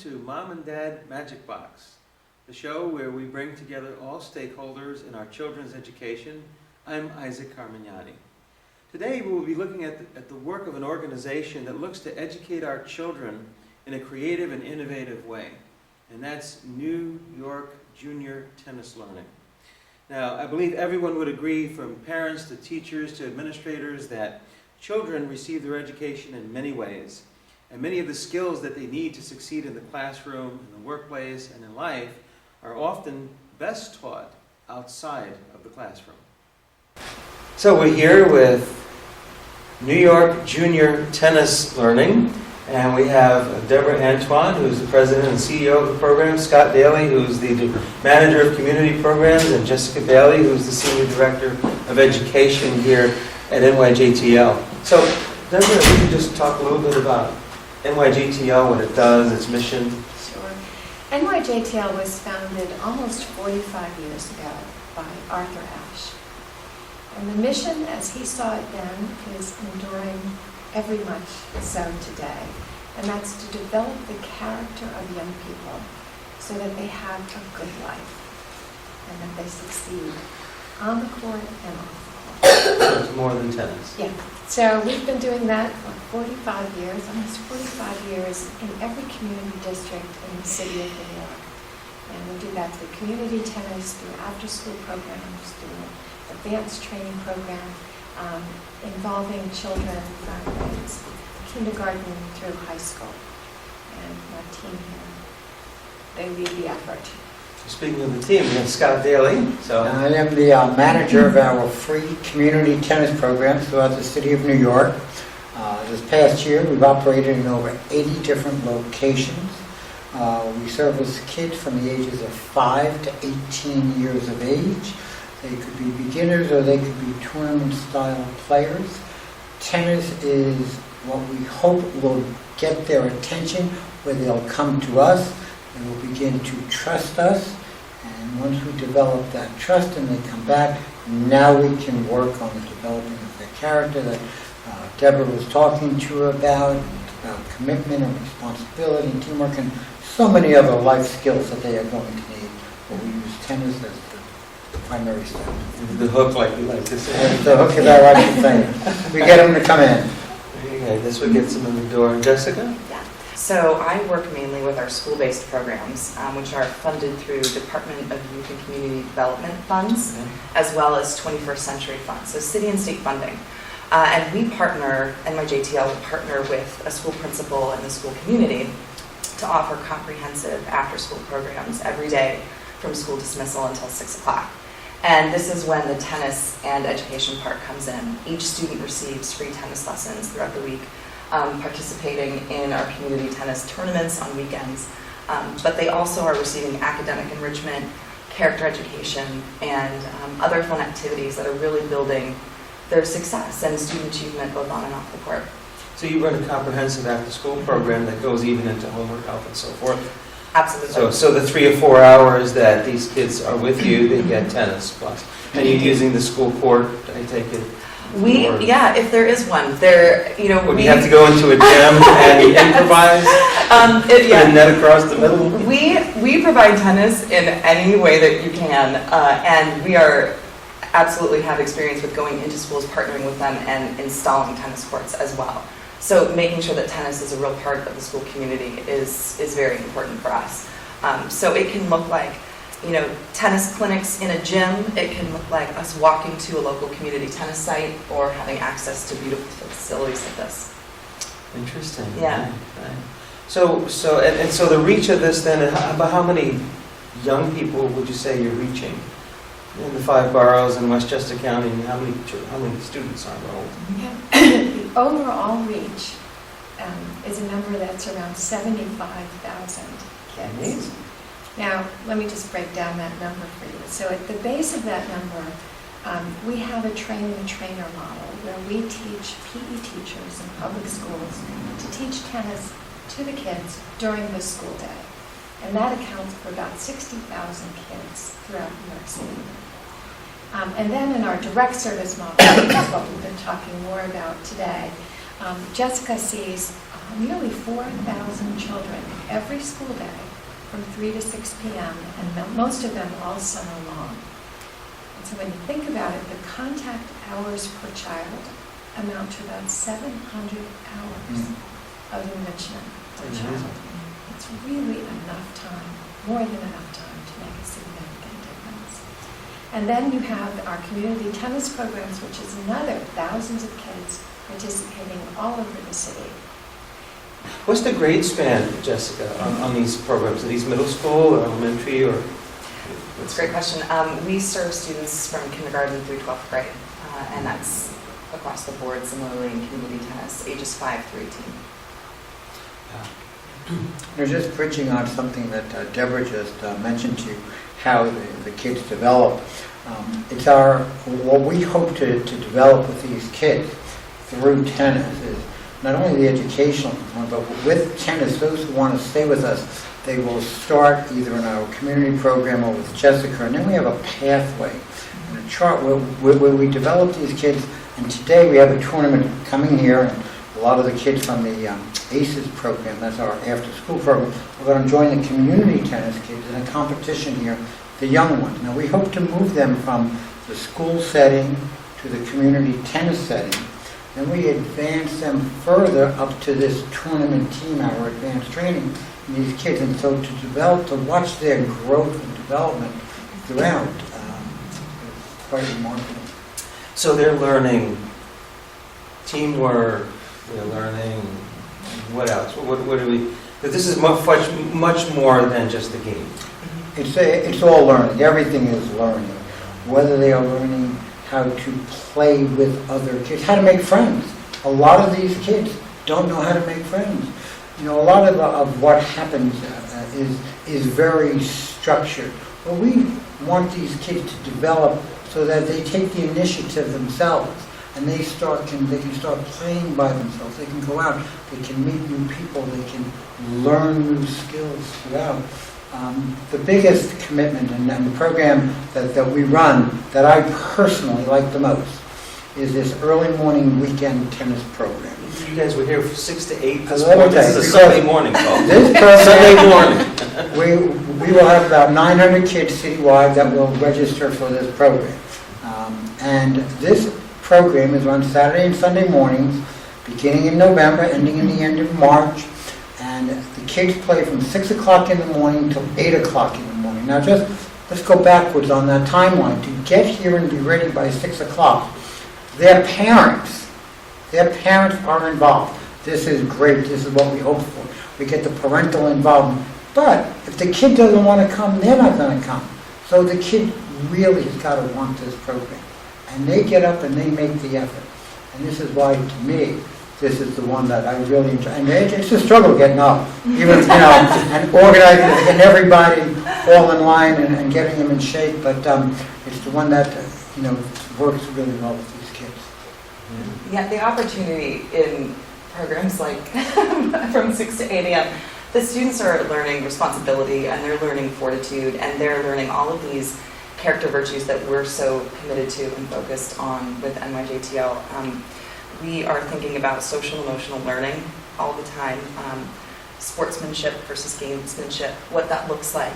to Mom and Dad MagicBox, the show where we bring together all stakeholders in our children's education. I'm Isaac Carmignani. Today we will be looking at the work of an organization that looks to educate our children in a creative and innovative way, and that's New York Junior Tennis Learning. Now, I believe everyone would agree, from parents to teachers to administrators, that children receive their education in many ways, and many of the skills that they need to succeed in the classroom, in the workplace, and in life are often best taught outside of the classroom. So we're here with New York Junior Tennis Learning, and we have Deborah Antoine, who's the president and CEO of the program, Scott Daly, who's the manager of community programs, and Jessica Bailey, who's the senior director of education here at NYJTL. So, Deborah, if you could just talk a little bit about NYJTL, what it does, its mission. Sure. NYJTL was founded almost 45 years ago by Arthur Ashe. And the mission, as he saw it then, is enduring every much so today. And that's to develop the character of young people so that they have a good life and that they succeed on the court and off the court. So it's more than tennis. Yeah. So we've been doing that for 45 years, almost 45 years in every community district in the city of New York. And we do that through community tennis, through after-school programs, through advanced training program, involving children from kindergarten through high school. And our team here, they lead the effort. Speaking of the team, we have Scott Daly. So I am the manager of our free community tennis programs throughout the city of New York. This past year, we've operated in over 80 different locations. We service kids from the ages of 5 to 18 years of age. They could be beginners or they could be tournament-style players. Tennis is what we hope will get their attention, where they'll come to us. They will begin to trust us, and once we develop that trust and they come back, now we can work on the developing of the character that Deborah was talking to you about commitment and responsibility and teamwork and so many other life skills that they are going to need. But we use tennis as the primary step. the hook, like you like to say. The hook, as I like to say. We get them to come in. Okay, this would get them in the door. Jessica? So I work mainly with our school-based programs, which are funded through Department of Youth and Community Development funds, as well as 21st Century funds, so city and state funding. And we partner, NYJTL will partner with a school principal and the school community to offer comprehensive after-school programs every day from school dismissal until 6 o'clock. And this is when the tennis and education part comes in. Each student receives free tennis lessons throughout the week, participating in our community tennis tournaments on weekends. But they also are receiving academic enrichment, character education, and other fun activities that are really building their success and student achievement both on and off the court. So you run a comprehensive after-school program that goes even into homework help and so forth. Absolutely. So the 3 or 4 hours that these kids are with you, they get tennis plus. And you're using the school court, I take it? Yeah, if there is one, there, Would you have to go into a gym and improvise? Put a net across the middle? We provide tennis in any way that you can, and we are absolutely have experience with going into schools, partnering with them, and installing tennis courts as well. So making sure that tennis is a real part of the school community is very important for us. So it can look like tennis clinics in a gym. It can look like us walking to a local community tennis site or having access to beautiful facilities like this. Interesting. Yeah. Right. So the reach of this then, about how many young people would you say you're reaching in the 5 boroughs in Westchester County? How many students are enrolled? The overall reach is a number that's around 75,000 kids. Amazing. Now, let me just break down that number for you. So at the base of that number, we have a train-the-trainer model where we teach PE teachers in public schools to teach tennis to the kids during the school day. And that accounts for about 60,000 kids throughout New York City. And then in our direct service model, which is what we've been talking more about today, Jessica sees nearly 4,000 children every school day from 3 to 6 p.m., and most of them all summer long. And so when you think about it, the contact hours per child amount to about 700 hours of enrichment per child. It's really enough time, more than enough time to make a significant difference. And then you have our community tennis programs, which is another thousands of kids participating all over the city. What's the grade span, Jessica, on these programs? Are these middle school or elementary or? That's a great question. We serve students from kindergarten through 12th grade, and that's across the board, similarly in community tennis, ages 5 through 18. You're just bridging on something that Deborah just mentioned to you, how the kids develop. It's what we hope to develop with these kids through tennis is not only the educational component, but with tennis, those who want to stay with us, they will start either in our community program or with Jessica, and then we have a pathway and a chart where we develop these kids. And today we have a tournament coming here, and a lot of the kids from the ACES program, that's our after-school program, are going to join the community tennis kids in a competition here, the young ones. Now we hope to move them from the school setting to the community tennis setting. Then we advance them further up to this tournament team, our advanced training, in these kids. And so to watch their growth and development throughout is quite remarkable. So they're learning teamwork, they're learning, what else? What do we, but this is much more than just the game. It's all learning. Everything is learning. Whether they are learning how to play with other kids, how to make friends. A lot of these kids don't know how to make friends. You know, a lot of what happens is very structured. Well, we want these kids to develop so that they take the initiative themselves and they can start playing by themselves. They can go out, they can meet new people, they can learn new skills throughout. The biggest commitment and the program that we run that I personally like the most is this early morning weekend tennis program. You guys were here from 6 to 8 this Let me morning. tell This you, is a Sunday morning call. This program, Sunday morning. we will have about 900 kids citywide that will register for this program. And this program is on Saturday and Sunday mornings, beginning in November, ending in the end of March. And the kids play from 6 o'clock in the morning till 8 o'clock in the morning. Now let's go backwards on that timeline. To get here and be ready by 6 o'clock, their parents are involved. This is great. This is what we hope for. We get the parental involvement. But if the kid doesn't want to come, they're not going to come. So the kid really has got to want this program. And they get up and they make the effort. And this is why, to me, this is the one that I really enjoy. And it's a struggle getting up, even, and organizing and everybody all in line and getting them in shape. But it's the one that, works really well with these kids. Yeah, the opportunity in programs like from 6 to 8 a.m., the students are learning responsibility and they're learning fortitude and they're learning all of these character virtues that we're so committed to and focused on with NYJTL. We are thinking about social emotional learning all the time, sportsmanship versus gamesmanship, what that looks like,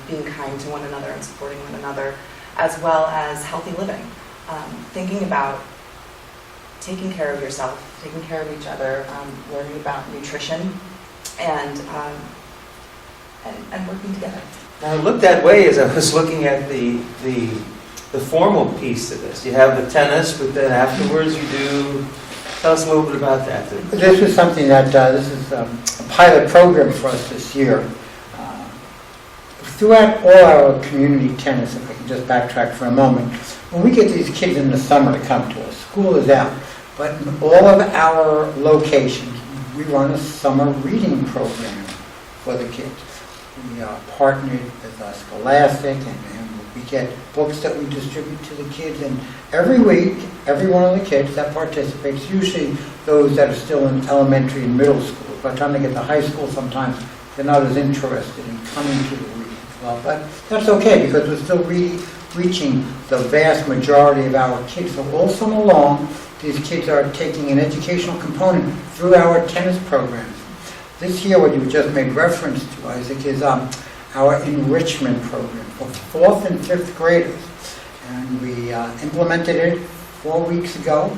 being kind to one another and supporting one another, as well as healthy living, thinking about taking care of yourself, taking care of each other, learning about nutrition, and working together. Now, I looked that way as I was looking at the formal piece of this. You have the tennis, but then afterwards you do. Tell us a little bit about that. This is something that this is a pilot program for us this year. Throughout all our community tennis, if I can just backtrack for a moment, when we get these kids in the summer to come to us, school is out, but in all of our locations, we run a summer reading program for the kids. We are partnered with Scholastic, and we get books that we distribute to the kids. And every week, every one of the kids that participates, usually those that are still in elementary and middle school, by the time they get to high school, sometimes they're not as interested in coming to the reading club. But that's okay, because we're still reaching the vast majority of our kids. So all summer long, these kids are taking an educational component through our tennis programs. This year, what you just made reference to, Isaac, is our enrichment program for 4th and 5th graders. And we implemented it 4 weeks ago,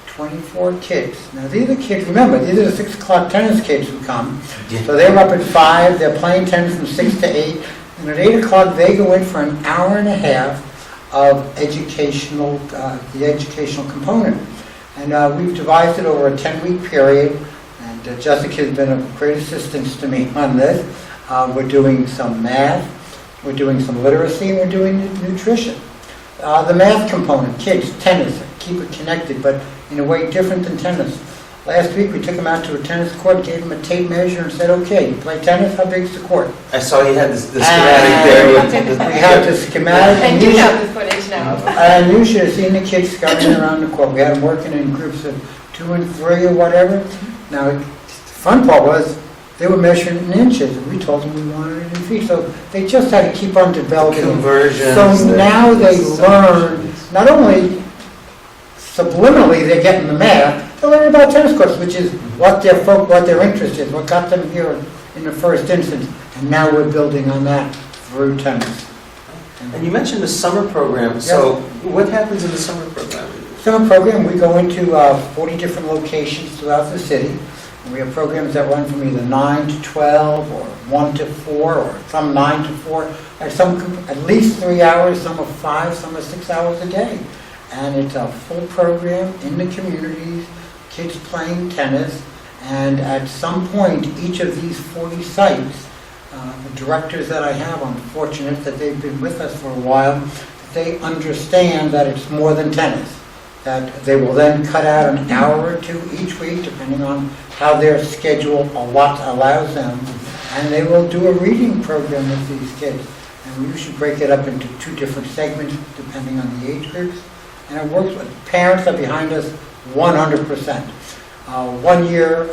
24 kids. Now, these are kids, remember, these are the 6 o'clock tennis kids who come. So they're up at 5, they're playing tennis from 6 to 8, and at 8 o'clock they go in for an hour and a half of educational, the educational component. And we've devised it over a 10-week period, and Jessica has been of great assistance to me on this. We're doing some math, we're doing some literacy, and we're doing nutrition. The math component, kids, tennis, keep it connected, but in a way different than tennis. Last week we took them out to a tennis court, gave them a tape measure, and said, okay, you play tennis, how big's the court? I saw you had the schematic there. We have the schematic. And you have the footage now. And you should have seen the kids scurrying around the court. We had them working in groups of 2 and 3 or whatever. Now, the fun part was they were measuring in inches, and we told them we wanted it in feet. So they just had to keep on developing. Conversions. So now they learn, not only subliminally they're getting the math, they learn about tennis courts, which is what their interest is, what got them here in the first instance. And now we're building on that through tennis. And you mentioned the summer program. So what happens in the summer program? Summer program, we go into 40 different locations throughout the city. And we have programs that run from either 9 to 12 or 1 to 4 or some 9 to 4. And some at least 3 hours, some are 5, some are 6 hours a day. And it's a full program in the communities, kids playing tennis. And at some point, each of these 40 sites, the directors that I have, I'm fortunate that they've been with us for a while, they understand that it's more than tennis. That they will then cut out an hour or 2 each week, depending on how their schedule allows them, and they will do a reading program with these kids. And we usually break it up into 2 different segments, depending on the age groups. And it works with parents are behind us 100%. 1 year,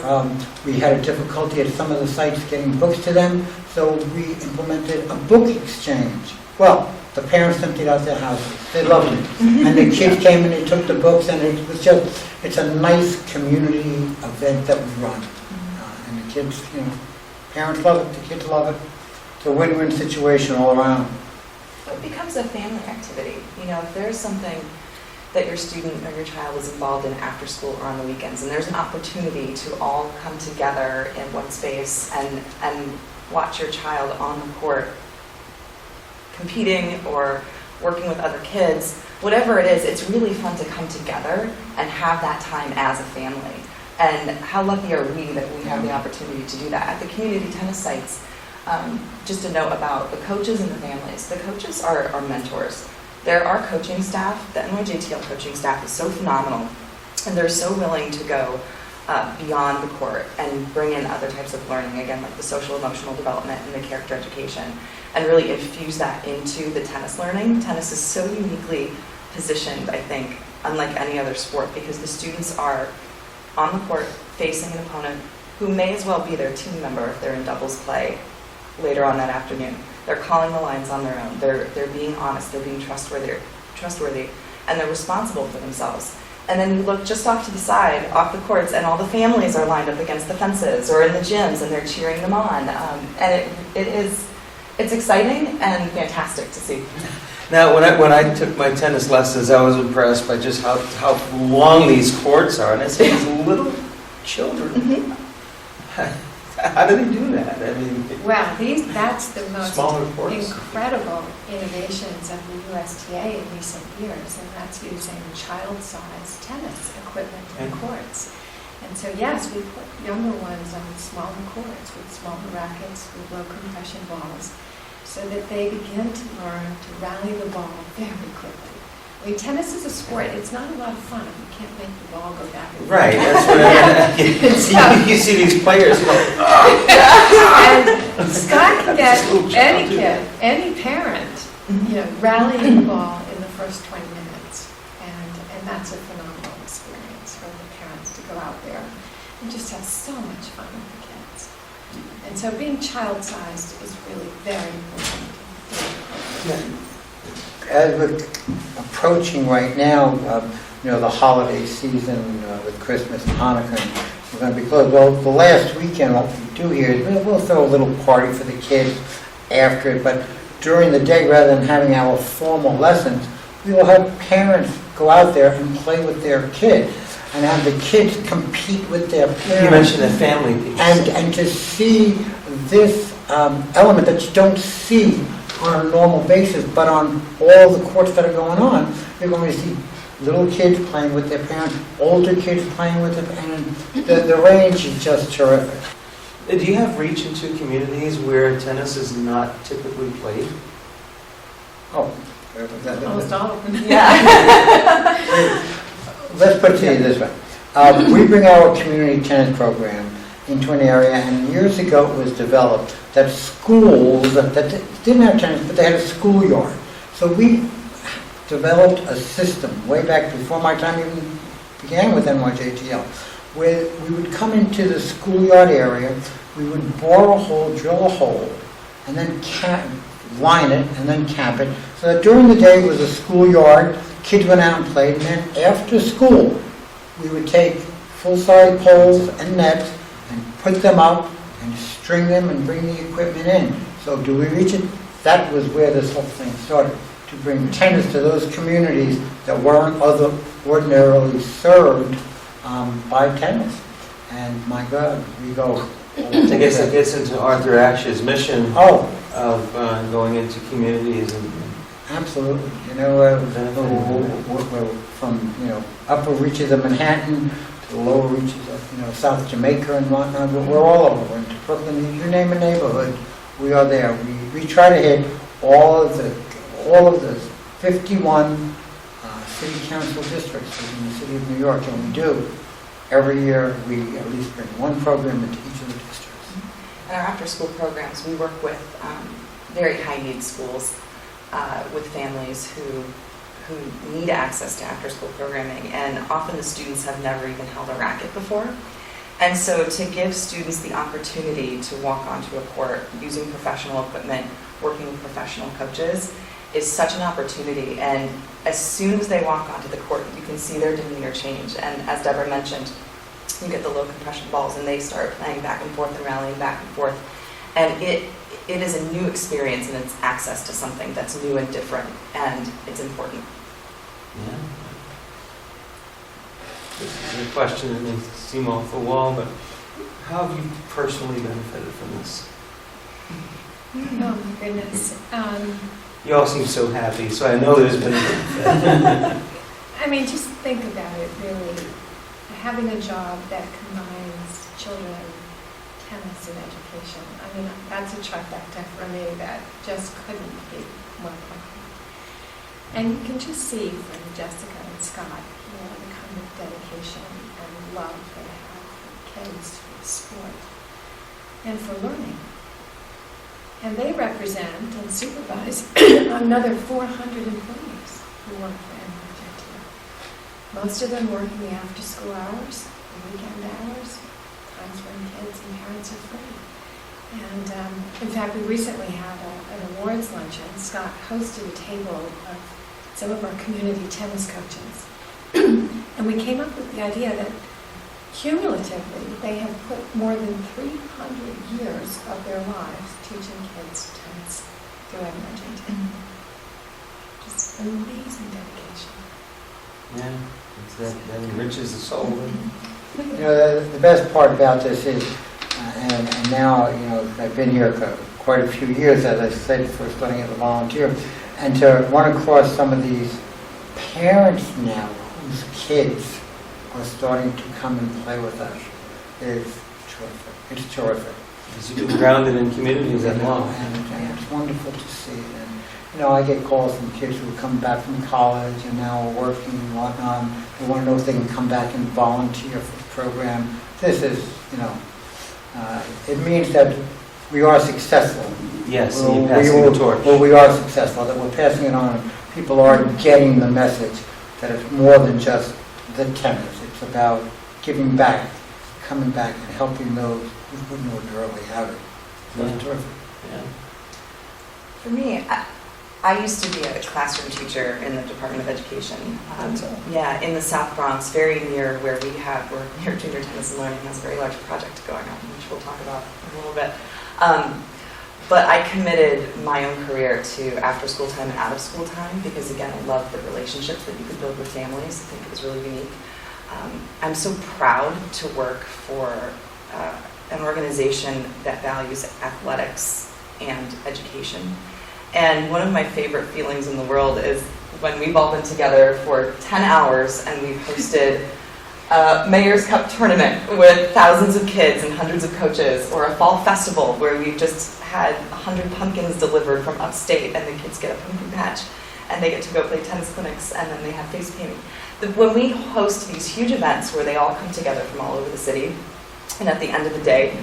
we had a difficulty at some of the sites getting books to them, so we implemented a book exchange. Well, the parents emptied out their houses. They loved it. And the kids came and they took the books, and it was just, it's a nice community event that we run. And the kids, parents love it, the kids love it. It's a win-win situation all around. It becomes a family activity. If there's something that your student or your child is involved in after school or on the weekends, and there's an opportunity to all come together in one space and watch your child on the court competing or working with other kids, whatever it is, it's really fun to come together and have that time as a family. And how lucky are we that we have the opportunity to do that. At the community tennis sites, just a note about the coaches and the families. The coaches are mentors. There are coaching staff. The NYJTL coaching staff is so phenomenal, and they're so willing to go beyond the court and bring in other types of learning, again, like the social emotional development and the character education, and really infuse that into the tennis learning. Tennis is so uniquely positioned, I think, unlike any other sport, because the students are on the court facing an opponent who may as well be their team member if they're in doubles play later on that afternoon. They're calling the lines on their own. They're being honest. They're being trustworthy, and they're responsible for themselves. And then you look just off to the side, off the courts, and all the families are lined up against the fences or in the gyms, and they're cheering them on. And it's exciting and fantastic to see. Now, when I took my tennis lessons, I was impressed by just how long these courts are. And I said, these little children, how do they do that? I mean, Well, that's the most smaller courts. incredible innovations of the USTA in recent years, and that's using child-sized tennis equipment in courts. And so, yes, we put younger ones on smaller courts with smaller rackets, with low compression balls, so that they begin to learn to rally the ball very quickly. I mean, tennis is a sport. It's not a lot of fun if you can't make the ball go back and forth. Right, that's what you see these players go, And Scott can get any kid, any parent, rallying the ball in the first 20 minutes. And that's a phenomenal experience for the parents to go out there and just have so much fun with the kids. And so being child-sized is really very important. As we're approaching right now, the holiday season with Christmas and Hanukkah, we're going to be closed. Well, the last weekend, what we do here is we'll throw a little party for the kids after it, but during the day, rather than having our formal lessons, we will have parents go out there and play with their kids and have the kids compete with their parents. You mentioned the family piece. And to see this element that you don't see on a normal basis, but on all the courts that are going on, you're going to see little kids playing with their parents, older kids playing with them, and the range is just terrific. Do you have reach into communities where tennis is not typically played? Oh, Almost all of them. Yeah. let's put it to you this way. We bring our community tennis program into an area, and years ago it was developed that schools that didn't have tennis, but they had a schoolyard. So we developed a system way back before my time even began with NYJTL, where we would come into the schoolyard area, we would bore a hole, drill a hole, and then line it, and then cap it. So that during the day it was a schoolyard, kids went out and played, and then after school, we would take full-size poles and nets and put them up and string them and bring the equipment in. So do we reach it? That was where this whole thing started, to bring tennis to those communities that weren't ordinarily served by tennis. And my God, we go. I guess it gets into Arthur Ashe's mission Oh, of going into communities and absolutely. You know, we're from upper reaches of Manhattan to the lower reaches of South Jamaica and whatnot. But we're all over. Into Brooklyn, you name a neighborhood, we are there. We try to hit all of the 51 city council districts in the city of New York, and we do. Every year, we at least bring one program into each of the districts. In our after-school programs, we work with very high-need schools, with families who need access to after-school programming, and often the students have never even held a racket before. And so to give students the opportunity to walk onto a court using professional equipment, working with professional coaches, is such an opportunity. And as soon as they walk onto the court, you can see their demeanor change. And as Deborah mentioned, you get the low compression balls and they start playing back and forth and rallying back and forth. And it is a new experience, and it's access to something that's new and different, and it's important. yeah. This is a question that may seem off the wall, but how have you personally benefited from this? Oh my goodness. You all seem so happy, so I know there's been a benefit. I mean, just think about it, really. Having a job that combines children, tennis, and education. I mean, that's a trifecta for me that just couldn't be more perfect. And you can just see from Jessica and Scott, the kind of dedication and love they have for kids, for sport, and for learning. And they represent and supervise another 400 employees who work for NYJTL. Most of them work in the after-school hours, the weekend hours, times when kids and parents are free. And in fact, we recently had an awards luncheon. Scott hosted a table of some of our community tennis coaches. And we came up with the idea that cumulatively, they have put more than 300 years of their lives teaching kids tennis through NYJTL. Just amazing dedication. Yeah, that enriches the soul. The best part about this is, and now, I've been here for quite a few years, as I said, first starting as a volunteer, and to run across some of these parents now whose kids are starting to come and play with us is terrific. It's terrific. Because you've been grounded in communities that long. And it's wonderful to see. And, I get calls from kids who come back from college and now are working and whatnot. They want to know if they can come back and volunteer for the program. This is, it means that we are successful. Yes, you're passing the torch. Well, we are successful, that we're passing it on. People are getting the message that it's more than just the tennis. It's about giving back, coming back and helping those who wouldn't ordinarily have it. So it's terrific. Yeah. For me, I used to be a classroom teacher in the Department of Education. Yeah, in the South Bronx, very near where we're near Junior Tennis and Learning has a very large project going on, which we'll talk about in a little bit. But I committed my own career to after school time and out of school time because, again, I love the relationships that you could build with families. I think it was really unique. I'm so proud to work for an organization that values athletics and education. And one of my favorite feelings in the world is when we've all been together for 10 hours and we've hosted a Mayor's Cup tournament with thousands of kids and hundreds of coaches, or a fall festival where we've just had 100 pumpkins delivered from upstate and the kids get a pumpkin patch and they get to go play tennis clinics and then they have face painting. When we host these huge events where they all come together from all over the city, and at the end of the day,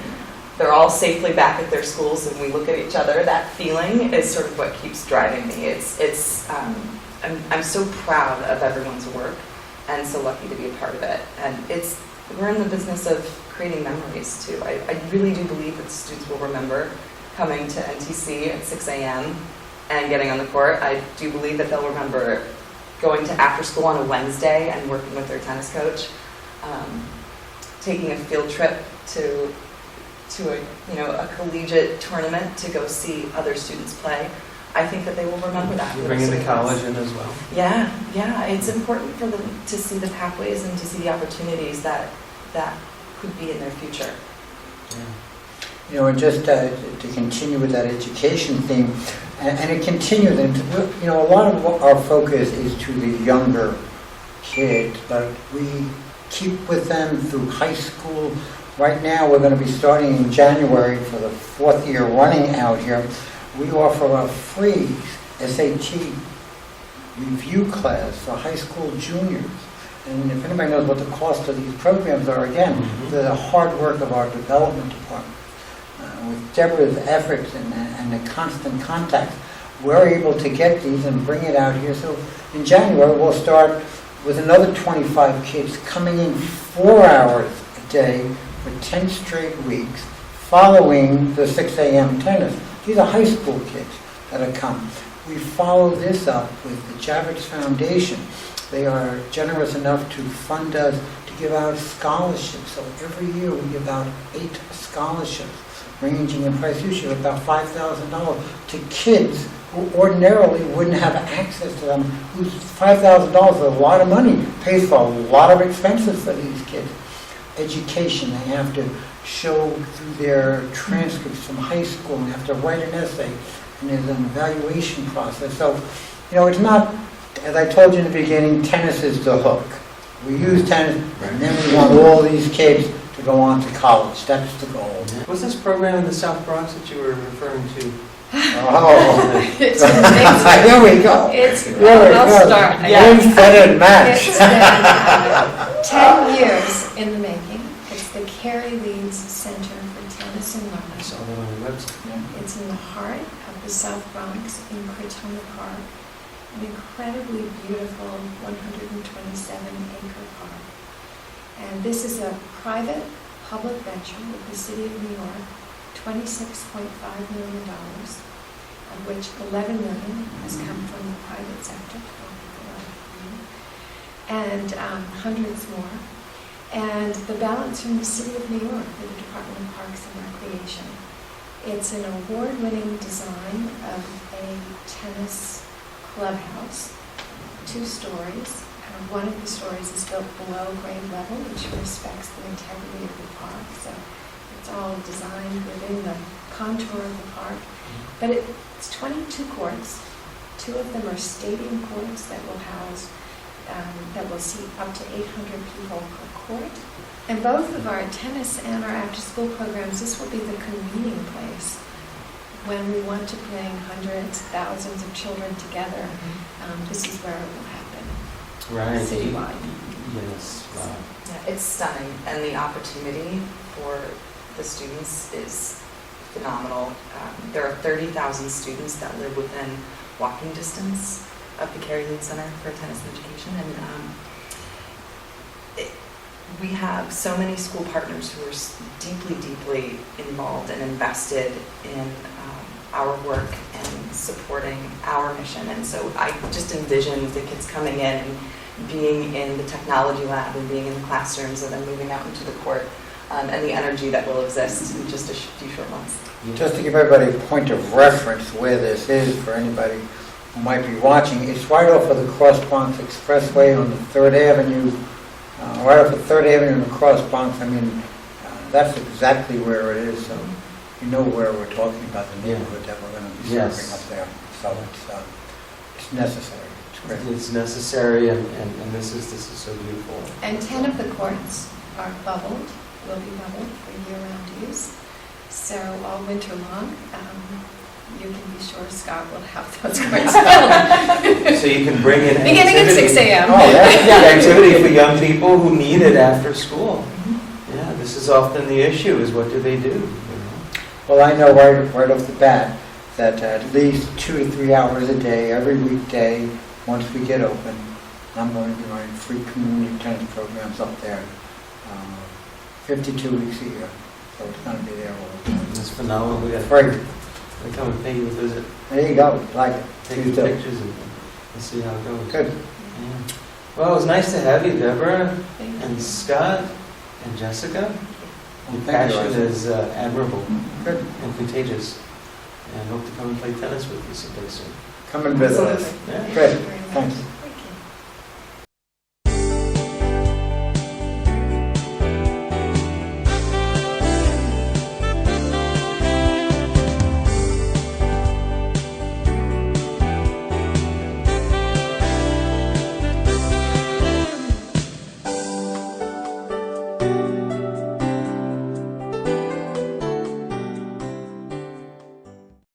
they're all safely back at their schools and we look at each other, that feeling is sort of what keeps driving me. I'm so proud of everyone's work and so lucky to be a part of it. And we're in the business of creating memories too. I really do believe that students will remember coming to NTC at 6 a.m. and getting on the court. I do believe that they'll remember going to after school on a Wednesday and working with their tennis coach, taking a field trip to a collegiate tournament to go see other students play. I think that they will remember that. You bring in the college in as well. Yeah, it's important for them to see the pathways and to see the opportunities that could be in their future. Yeah. And just to continue with that education theme, and it continues, and a lot of our focus is to the younger kids, but we keep with them through high school. Right now, we're going to be starting in January for the 4th year running out here. We offer a free SAT review class for high school juniors. And if anybody knows what the cost of these programs are, again, the hard work of our development department. With Deborah's efforts and the constant contact, we're able to get these and bring it out here. So in January, we'll start with another 25 kids coming in 4 hours a day for 10 straight weeks, following the 6 a.m. tennis. These are high school kids that have come. We follow this up with the Javits Foundation. They are generous enough to fund us to give out scholarships. So every year we give out 8 scholarships, ranging in price usually about $5,000 to kids who ordinarily wouldn't have access to them, whose $5,000 is a lot of money, pays for a lot of expenses for these kids. Education, they have to show through their transcripts from high school and have to write an essay, and there's an evaluation process. So, it's not, as I told you in the beginning, tennis is the hook. We use tennis, and then we want all these kids to go on to college. That's the goal. Was this program in the South Bronx that you were referring to? Oh, It's an amazing. there we go. I'll start. Infinite match. It's been 10 years in the making. It's the Carrie Leeds Center for Tennis and I Learning. saw that on your website. It's in the heart of the South Bronx in Crotona Park, an incredibly beautiful 127-acre park. And this is a private public venture with the City of New York, $26.5 million, of which $11 million has come from the private sector, and hundreds more. And the balance from the City of New York, the Department of Parks and Recreation. It's an award-winning design of a tennis clubhouse, 2 stories. One of the stories is built below grade level, which respects the integrity of the park. So it's all designed within the contour of the park. But it's 22 courts. 2 of them are stadium courts that will house, that will seat up to 800 people per court. And both of our tennis and our after-school programs, this will be the convening place when we want to bring hundreds, thousands of children together. This is where it will happen. Right. Citywide. Yes. Wow. Yeah, it's stunning, and the opportunity for the students is phenomenal. There are 30,000 students that live within walking distance of the Carrie Leeds Center for Tennis and Education, and we have so many school partners who are deeply, deeply involved and invested in our work and supporting our mission. And so I just envisioned the kids coming in and being in the technology lab and being in the classrooms and then moving out into the court, and the energy that will exist in just a few short months. Just to give everybody a point of reference where this is for anybody who might be watching, it's right off of the Cross Bronx Expressway on the 3rd Avenue, right off of 3rd Avenue in the Cross Bronx. I mean, that's exactly where it is, so you know where we're talking about, the neighborhood that we're going to be serving up there. So it's necessary. It's great. It's necessary, and this is so beautiful. And 10 of the courts are bubbled, will be bubbled for year-round use. So all winter long, you can be sure Scott will have those courts filled. So you can bring in Beginning at 6 a.m. Oh, yeah. activity for young people who need it after school. Yeah, this is often the issue, is what do they do? Well, I know right off the bat that at least 2 to 3 hours a day, every weekday, once we get open, I'm going to be running free community tennis programs up there, 52 weeks a year. So it's going to be there all the time. It's phenomenal. We got Great. to come and pay you a visit, There you go. Like it. take Please the do. pictures, and see how it goes. Good. Yeah. Well, it was nice to have you, Deborah, Thank you. and Scott, and Jessica. Your Thank you, passion Isaac. is admirable Good. and contagious. And hope to come and play tennis with you someday soon. Come and visit us. Absolutely. Yeah. Thank Good. you very much. Thanks.